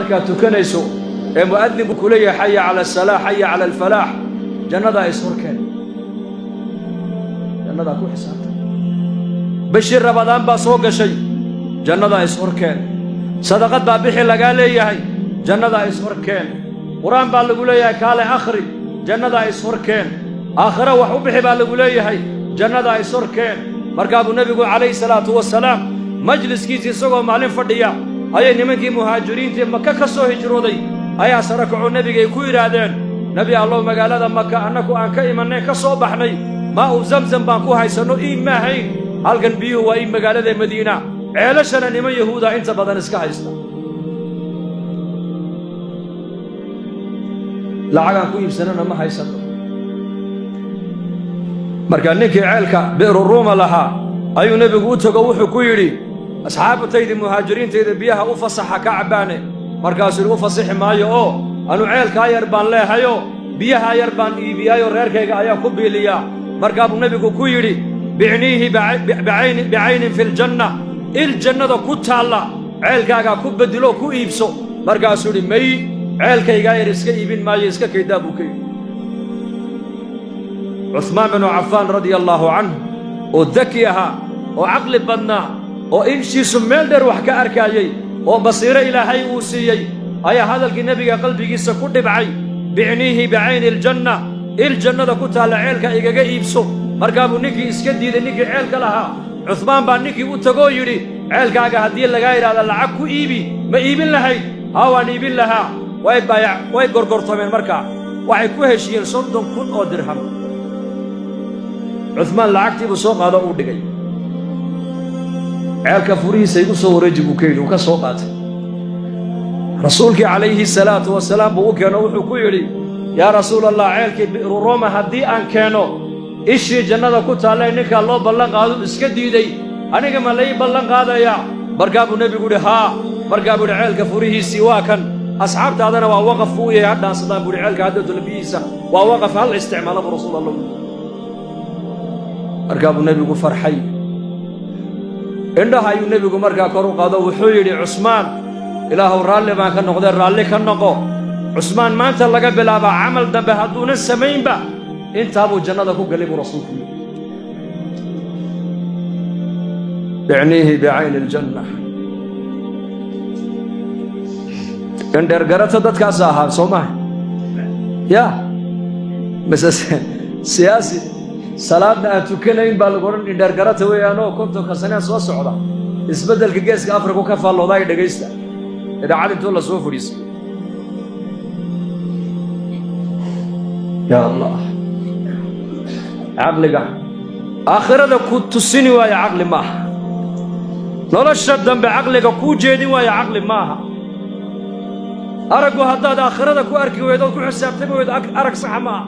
markaad tukanayso ee mu'adinku ku leeyahay xaya cala asalaax xaya cala alfalaax jannadaa is horkeen jannadaa ku xisaabta bishii rabadaan baa soo gashay jannadaa is horkeen sadaqad baa bixi lagaa leeyahay jannadaa is horkeen qur-aan baa lagu leeyahay kaale akhri jannadaa is horkeen aakhiro wax u bixi baa lagu leeyahay jannadaa is horkeen markaa buu nebigu calayhi salaatu wasalaam majliskiisa isagoo maalin fadhiya ayay nimankii muhaajiriintii maka ka soo hijrooday ayaa sare kacoo nebigay ku yidhaahdeen nebi allow magaalada maka annagu aan ka imannay ka soo baxnay maa uu zamzam baan ku haysanno ii maahayn halkan biyuhu waa ii magaalada madiina ceelashana niman yahuuda inta badan iska haysta lacagaan ku iibsanana ma haysanno markaa ninkii ceelka bi'ru ruuma lahaa ayuu nebigu u tego wuxuu ku yidhi asxaabatayda muhaajiriintayda biyaha u fasaxa ka cabbaane markaasuu yidhi u fasixi maayo oo anu ceelkaa yar baan leehayoo biyahaa yar baan iibiyaayoo reerkayga ayaa ku biiliyaa markaa buu nebigu ku yidhi bicniihi bicaynin filjanna il jannada ku taalla ceelkaagaa ku beddilo ku iibso markaasuu yidhi may ceelkaygaa yar iska iibin maayo iska kaydaa buu ka yidhi cuhmaan binu cafaan radia allaahu canhu oo daki ahaa oo caqli badnaa oo inshiisu meel dheer wax ka arkaayey oo basiiro ilaahay uu siiyey ayaa hadalkii nebiga qalbigiisa ku dhibcay bicniihi bicayni iljanna il jannada ku taalla ceelka igaga iibso markaa buu ninkii iska diiday ninkii ceelka lahaa cuhmaan baa ninkii u tagoo yidhi ceelkaaga haddii lagaa yidhahda lacag ku iibi ma iibin lahayd haa waan iibin lahaa way gorgortameen markaa waxay ku heshiyeen 30,000 oo dirham cuhmaan lacagtii buu soo qaado uu dhigay ceelka furihiisa igu soo wareeji buu ka yidhi uu ka soo qaatay rasuulkii calayhi salaatu wasalaam buu u keeno wuxuu ku yidhi yaa rasuulallah ceelkii bi'ru rooma haddii aan keeno ishii jannada ku taallay ninkaa loo ballan qaado iska diiday aniga ma lai ballan qaadayaa markaa buu nebigu yidhi haa markaa buu yidhi ceelka furihiisii waa kan asxaabtaadana waa waqaf buu u yahay ha dhaansadaan buu yidhi ceelka haddooda biyihiisa waa waqaf hal isticmaala buu rasuul allah markaa buu nebigu farxay indhaha ayuu nebigu markaa kor u qaado wuxuu yidhi cusmaan ilaahuw raalli baan ka noqdee raalli ka noqo cusmaan maanta laga bilaabaa camal dambe hadduunan samaynba intaa buu jannada ku gelay buu rasuulku yidhi bicniihi bicayni iljanna indheergarata dadkaasa ahaa soo maha yaa mise siyaasi salaadna aan tukanayn baa lagu odhan indheergarata weeyaanoo 50 sanee soo socda isbeddelka geeska afriku ka faallooda ay dhegaysta idaacad intoo la soo fadhiisay yaa allah caqliga aakhirada ku tusini waayo caqli maaha nolosha dambe caqliga kuu jeedin waayo caqli maaha araggu haddaad aakhirada ku arki weydo ood ku xisaabtami weydo arag saxa maaha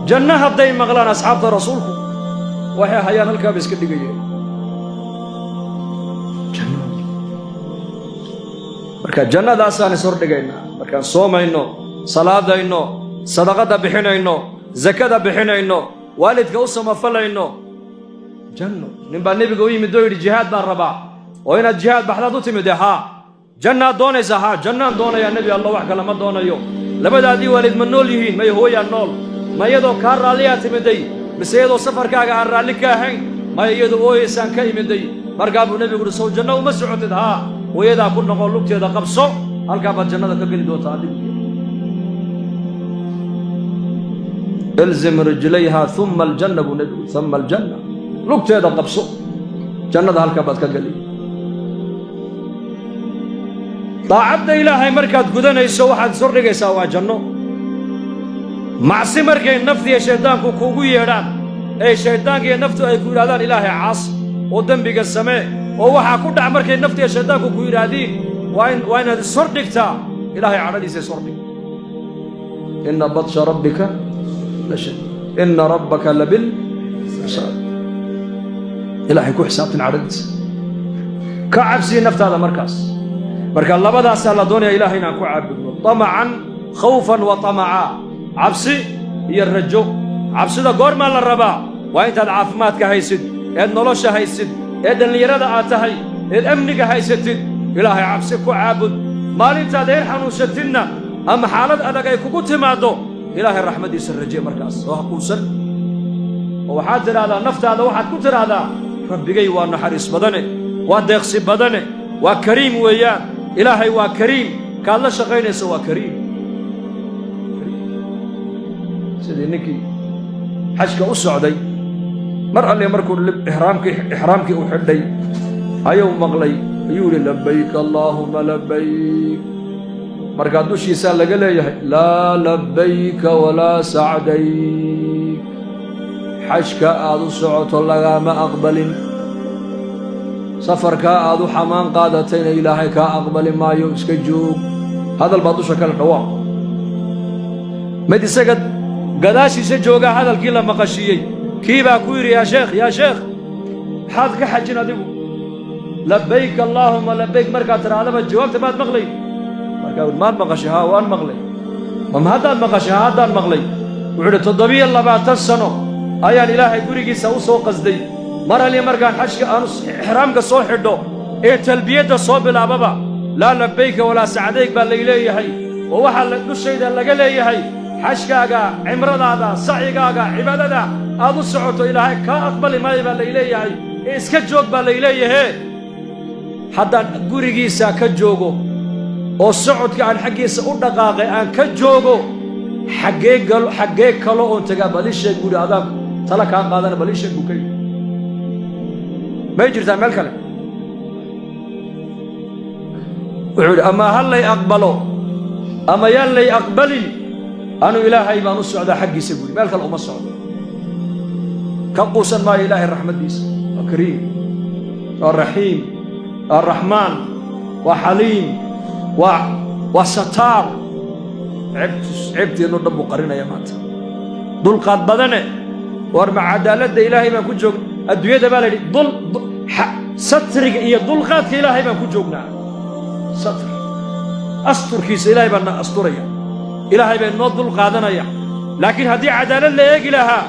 janno hadday maqlaan asxaabta rasuulku waxay hayaan halkaaba iska dhigayeen marka jannadaasaan is hordhigaynaa markaan soomayno salaadayno sadaqadda bixinayno sakada bixinayno waalidka u samafalayno janno nin baa nebiga u yimid oo yidhi jihaad baan rabaa oo inaad jihaad baxdaad u timid haa jannaad doonaysa haa jannaan doonayaa nebi allah wax kale ma doonayo labadaadii waalid ma nool yihiin may hooyaa nool ma iyadoo kaa raalliyaa timiday mise iyadoo safarkaaga aan raalli ka ahayn maya iyadoo ooyaysaan ka imiday markaa buu nebigu uhi sow janno uma socotid haa hooyadaa ku noqo lugteeda qabso halkaa baad jannada ka geli doontaa adigu ilzim rijlayhaa uma aljanna buu nebigu uma aljanna lugteeda qabso jannada halkaa baad ka geli daacadda ilaahay markaad gudanayso waxaad is hordhigaysaa waa janno macsi markay naftiiyo shayddaanku kuugu yeedhaan ee shayddaanka iyo naftu ay ku yidhahdaan ilaahay caas oo dembiga samee oo waxaa ku dhac markay naftiiyo shayddaanku ku yidhaahdiin waa inaad is hordhigtaa ilaahay cadhadiisa is hordhig inna badsha rabbika la shadiid inna rabbaka labil mirsad ilaahay ku xisaabtin cadhadiisa ka cabsiye naftaada marka labadaasaa la doonaya ilaahay inaan ku caabudno tamacan khawfan wa tamacaa cabsi iyo rajo cabsida goormaa la rabaa waa intaad caafimaadka haysid eed nolosha haysid ee dhallinyarada aad tahay الأمن هيستد إلهي عبسك وعابد مال انت دير حنوشتنا أما حالة أدقى يكوكوت مادو إلهي الرحمة دي سرجي مركز وحكو سر وحادر هذا نفط هذا واحد كتر هذا ربي جاي وانا حريص بدني وديقسي بدني وكريم وياه إلهي وكريم قال لا شقين سوى كريم سيدي نكي حجك أسعدي مرأة اللي مركو إحرامك أحدي أيو مغلي يقول لبيك اللهم لبيك مركا دوشي سال لقلي لا لبيك ولا سعديك حجك آدو سعوت الله ما أقبل سفرك آدو حمان قادتين إلهي كأقبل ما يسكجوك هذا البعض شكل الحوار مدي سقد قداشي سجوغا هذا الكيلة مقاشيي كيبا كويري يا شيخ حاضك حجنا ديبو لبيك اللهم لبيك مركا ترى على الجواب تبعد مغلي مركا ما مقاشها وان مغلي وما هذا المقاشها هذا المغلي وعد تضبي الله بعد السنه ايان الهي غريغي سو قصدي مر لي مركا حجك انس احرامك سو خدو اي تلبيه سو بلابا لا لبيك ولا سعديك بالليليهي ووحا دشيدا لغا ليهي حجكاغا عمرadaada sacigaaga cibaadada aad u socoto ilaahay ka aqbali maayo baa leeyahay iska joog baa leeyahay haddaan gurigiisa ka joogo oo socodka aan xaqiisa u dhaqaaqay aan ka joogo xagee kale oo taga balisha guri adag tala ka qaadana balisha bukay ma jirtaa meel kale wuxuu ama hal lay aqbalo ama yaan lay aqbalin أنا إلهي ما نصعد حقي سبوي مالك الأمة الصعود كقوسا ما إلهي الرحمة ديس وكريم والرحيم الرحمن وحليم وستار عبت إنه رب قرينا يا مات دول قاد بدنه وارمع عدالة إلهي ما كنت جوج الدنيا ده بالي دول سترك هي دول قاد إلهي ما كنت جوجنا ستر أستر كيس إلهي بنا أستريا إلهي بين نوض القادنيا لكن هذه عدالة اللي يجي لها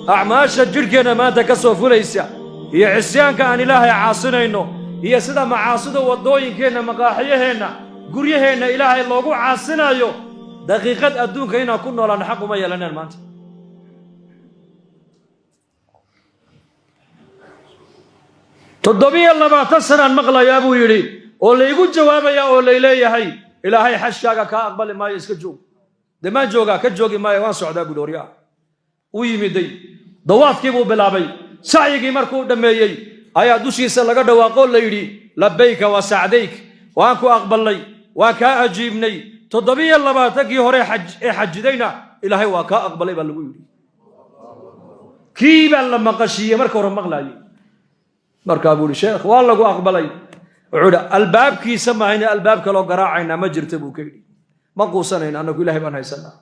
أعماش الجركنا ما تكسو فليسا هي عصيان كان إلهي عاصنا إنه هي سدا معاصده والضوين كنا مقاحيه هنا قريه هنا إلهي اللوغو عاصنا يو دقيقة أدون كينا كنا ولا نحق ما يلنا المانت تضبي الله ما تسرى المغلى يا أبو يري واللي يقول جوابه يا واللي إليه هي إلهي حشاك كأقبل ما يسكجو دما جوغا كجوغي ما يوان سعدا غدوريا ويميدي ضواف كيبو بلابي سعيغي مركو دميي ايا دوشيسا لغا دواقو ليدي لبيك وسعديك وانكو اقبلني وكا اجيبني تضبي اللباتكي هوري حجدينا الهي وكا اقبلي با لغو يدي كيبا لما قشيه مركو رمقلاي مركا ابو الشيخ وان لغو اقبلي وعود الباب كي سمعينا الباب كلو قراعينا ما جرت بو كيدي ما قوسنين أنه إلهي بان هيسنا